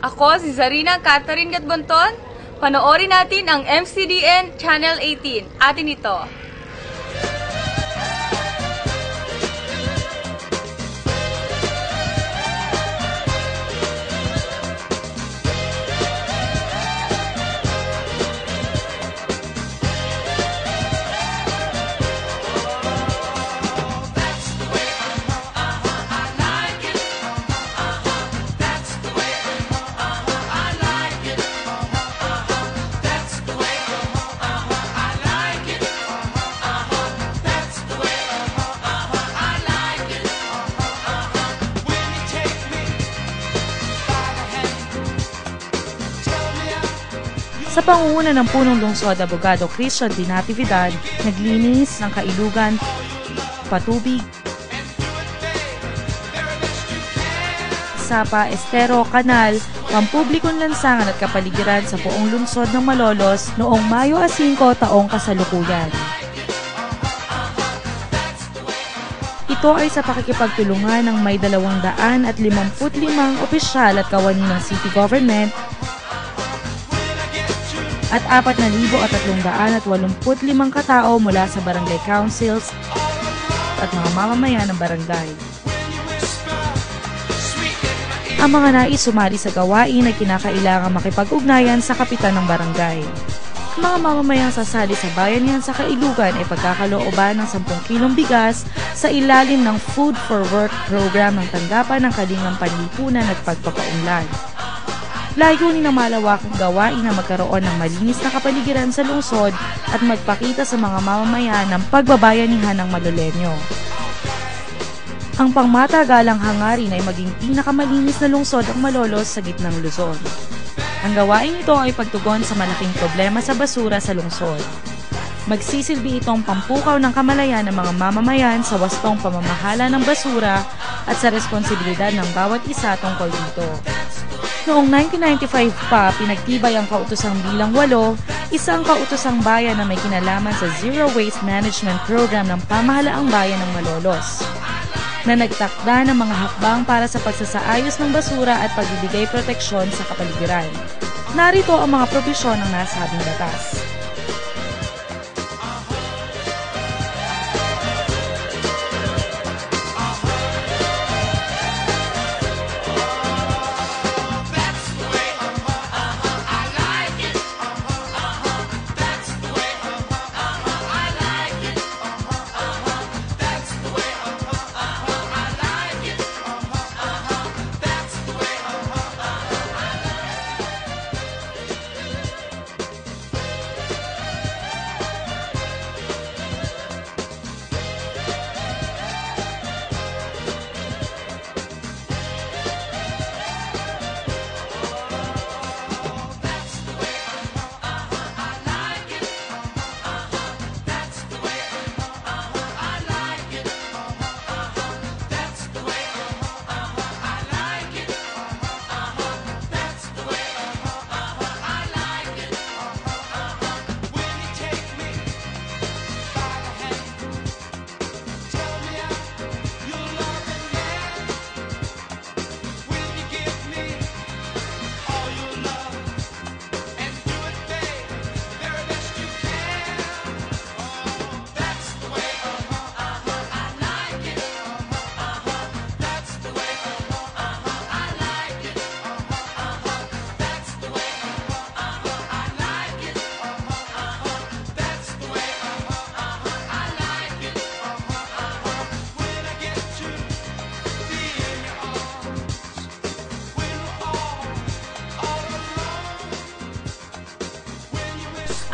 Ako si Zarina Catherine Gatbonton. Panoorin natin ang MCDN Channel 18. Atin ito. Sa pangunguna ng punong lungsod, Abogado Christian D. Natividad, naglinis ng kailugan, patubig, sapa, estero, kanal, pampublikong lansangan at kapaligiran sa buong lungsod ng Malolos noong Mayo 5 taong kasalukuyan. Ito ay sa pakikipagtulungan ng may 255 opisyal at kawani ng city government at 4,385 katao mula sa barangay councils at mga mamamayan ng barangay. Ang mga nais sumali sa gawain ay kinakailangan makipag-ugnayan sa kapitan ng barangay. Ang mga mamamayang sasali sa bayanihan sa kailugan ay pagkakalooban ng 10 kilong bigas sa ilalim ng Food for Work program ng tanggapan ng Kalingang Panlipunan at Pagpapaunlad. Layunin ng malawakang gawain na magkaroon ng malinis na kapaligiran sa lungsod at magpakita sa mga mamamayan ng pagbabayanihan ng Maloleño. Ang pangmatagalang hangarin ay maging pinakamalinis na lungsod ang Malolos sa gitnang Luzon. Ang gawain ito ay pagtugon sa malaking problema sa basura sa lungsod. Magsisilbi itong pampukaw ng kamalayan ng mga mamamayan sa wastong pamamahala ng basura at sa responsibilidad ng bawat isa tungkol dito. Noong 1995 pa, pinagtibay ang kautosang bilang 8, isang kautosang bayan na may kinalaman sa Zero Waste Management Program ng Pamahalaang Bayan ng Malolos, na nagtakda ng mga hakbang para sa pagsasaayos ng basura at pagbibigay proteksyon sa kapaligiran. Narito ang mga probisyon ng nasabing batas.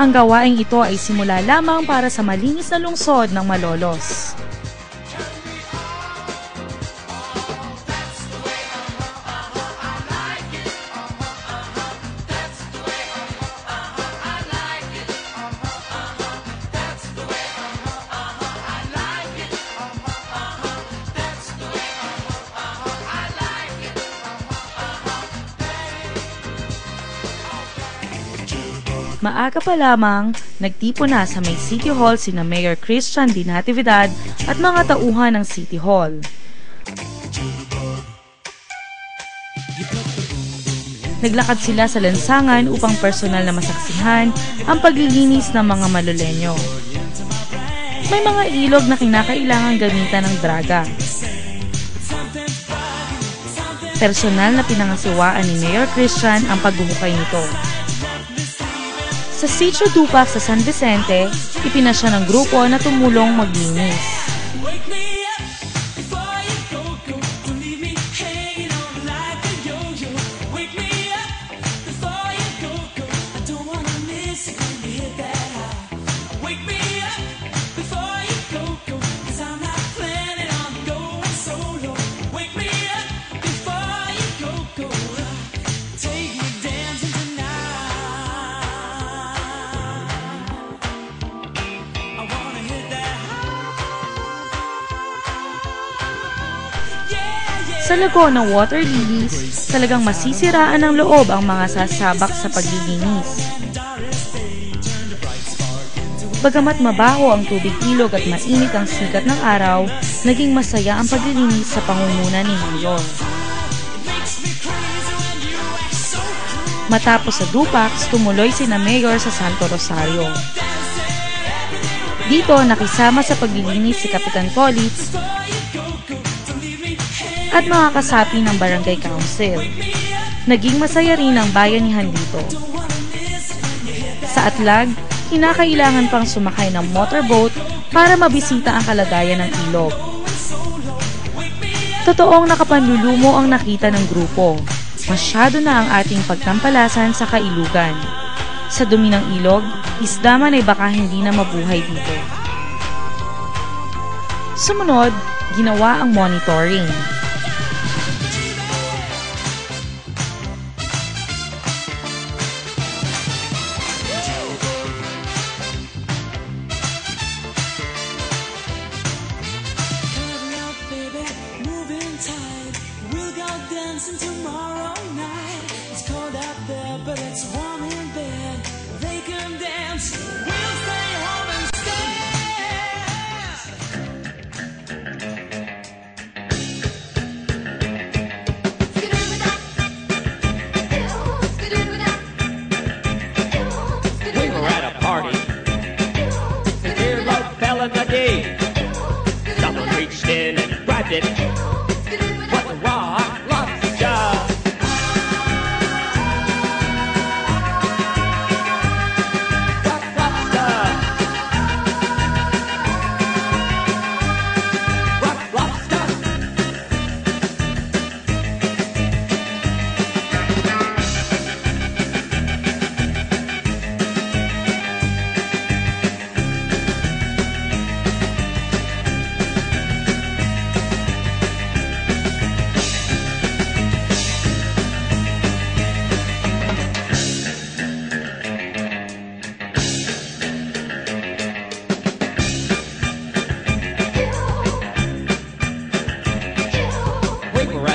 Ang gawaing ito ay simula lamang para sa malinis na lungsod ng Malolos. Maaga pa lamang, nagtipo na sa may City Hall sina Mayor Christian D. Natividad at mga tauhan ng City Hall. naglakad sila sa lansangan upang personal na masaksihan ang paglilinis ng mga Maloleño. May mga ilog na kinakailangang gamitan ng draga. Personal na pinangasiwaan ni Mayor Christian ang pagbuhukay nito. Sa Sitio Dupac sa San Vicente, ipinasya ng grupo na tumulong maglinis. Sa lago ng water lilies, talagang masisiraan ng loob ang mga sasabak sa paglilinis. Bagamat mabaho ang tubig ilog at mainit ang sikat ng araw, naging masaya ang paglilinis sa pangunguna ni Mayor. Matapos sa Dupac, tumuloy sina Mayor sa Santo Rosario. Dito, nakisama sa paglilinis si Kapitan Politz at mga kasapi ng Barangay Council. Naging masaya rin ang bayanihan dito. Sa Atlag, kinakailangan pang sumakay ng motorboat para mabisita ang kalagayan ng ilog. Totoong nakapanlulumo ang nakita ng grupo. Masyado na ang ating pagtampalasan sa kailugan. Sa dumi ng ilog, isda man ay baka hindi na mabuhay dito. Sumunod, ginawa ang monitoring. Someone reached in and grabbed it. What a rock lobster! Rock lobster! Rock lobster!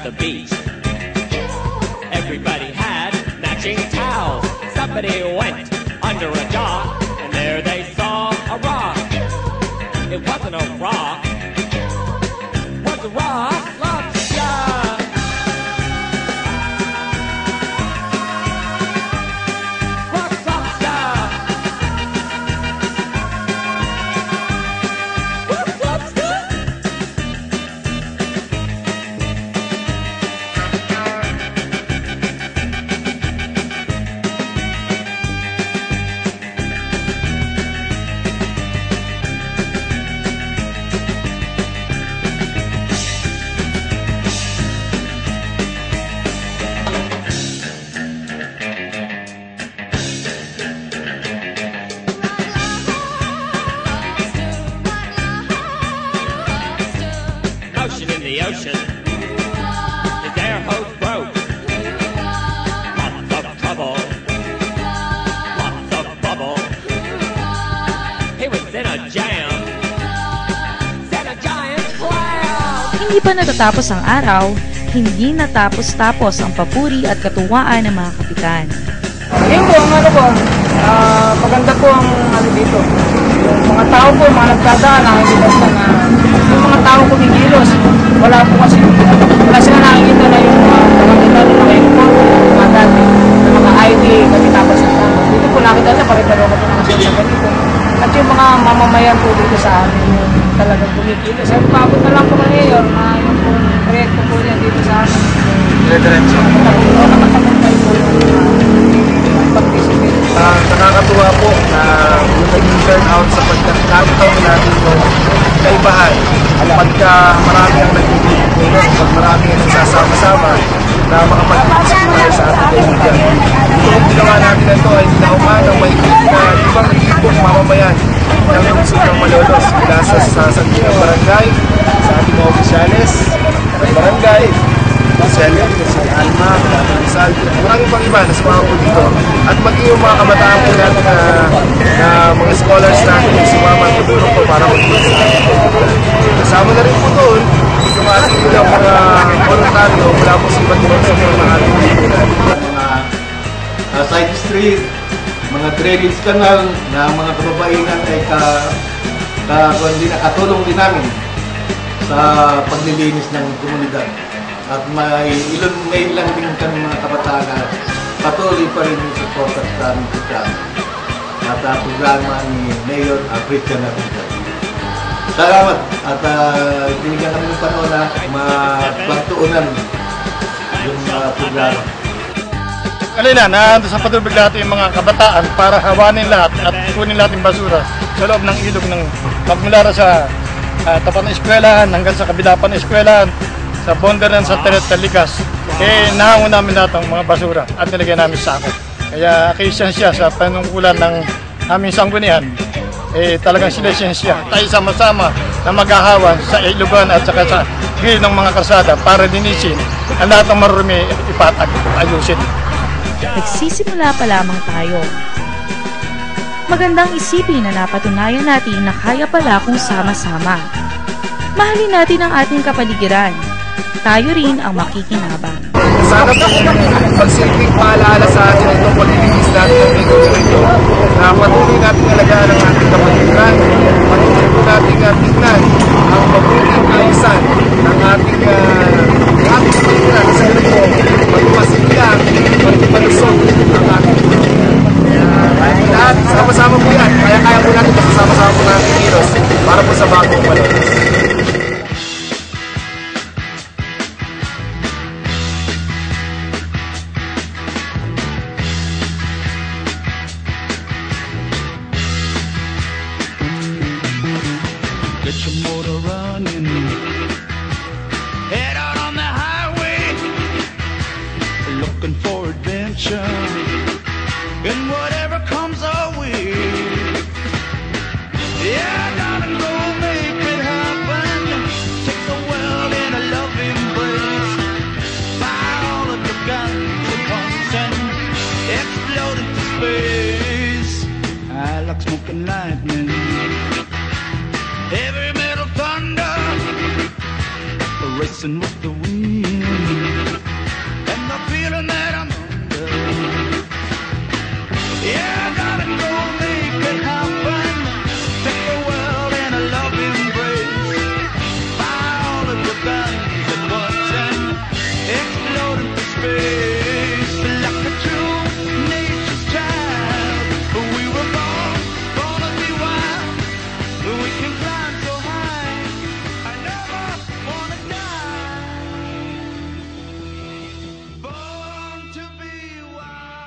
The beach. Everybody had matching towels. Somebody went under a dock, and there they saw a rock. It wasn't a rock, it was a rock lobster. Rock lobster. Rock lobster. In the ocean, his air hose broke. Lots of trouble, lots of bubble. He was in a jam, set a giant clam. Hindi pa natatapos ang araw, hindi natapos-tapos ang papuri at katuwaan ng mga kapitan. Yun po, maganda po ang dito. Yung mga tao po, mga nagdadaan, nakikita na yung mga tao kumikilos. Wala po kasi, wala sila nakikita na yung mga nakain po, mga dati. pagka marami ang nagtitipon, pag marami ang nagsasama-sama, na makapag-isip tayo sa ating kaibigan. Ito ang ginawa namin na ito ay ginawa ng mahigit na ibang libong mamamayan ng lungsod ng Malolos mula sa sangguniang barangay, sa ating mga opisyales ng barangay, Selene, si Alma, Rizal, maraming pang iba na sumama po dito. At maging yung mga kabataan po natin na mga scholars natin yung sumama at tutulong po para mag-iwas sa ating kaibigan. Kasama na rin po doon yung ating ilang mga voluntaryo mula po sa iba't ibang sektor ng ating kaibigan. Mga side street, mga drainage canal na mga kababaihan ay katulong din namin sa paglilinis ng komunidad. At may ilang din kami mga kabataan na patuloy pa rin yung support sa aming programa. At programa ni Mayor Christian Napitan. Salamat at binigyan kami ng panahon na mapagtuunan yung programa. Kanina, nandun sa patubig natin yung mga kabataan para hawanin lahat at kunin lahat yung basura sa loob ng ilog ng magmula sa tapat ng eskwelahan hanggang sa kabila pa ng eskwelahan, sa bonderan sa Likas. Nahangon namin lahat ng mga basura at nilagay namin sa akin. Kaya kisensya sa panungkulan ng aming sanggunian, talagang sila siyensya. Tayo sama-sama na maghahawan sa ilugan at saka sa gilid ng mga kalsada para linisin ang lahat ng marumi ipatag, ayusin. Nagsisimula pa lamang tayo. Magandang isipin na napatunayan natin na kaya pala kung sama-sama. Mahalin natin ang ating kapaligiran. Tayo rin ang makikinabang. Sana po magsilbing paalala sa atin itong paglilinis natin ng Rio ito na patuloy natin alagaan ang ating kapaligiran. Patuloy po natin tingnan ang mabuting kaisan ng ating kapaligiran sa ganun po magpasiglang, magpalusog ang ating kapaligiran. Kaya lahat, sama-sama po yan. Kaya po natin sama-sama po natin kilos para po sa bagong Malolos. Get your motor running. Head out on the highway, looking for adventure. And whatever comes our way, yeah, gotta go make it happen. Take the world in a loving embrace. Buy all of the guns at once and explode into space. I like smoking lightning. Heavy metal thunder, racing with the wind, and the feeling that I'm under. Yeah, I gotta go make it happen. Take the world in a loving embrace. Buy all of the guns at once and explode into space. Like a true nature's child, we were born to be wild. We can climb so high, I never wanna die. Born to be wild.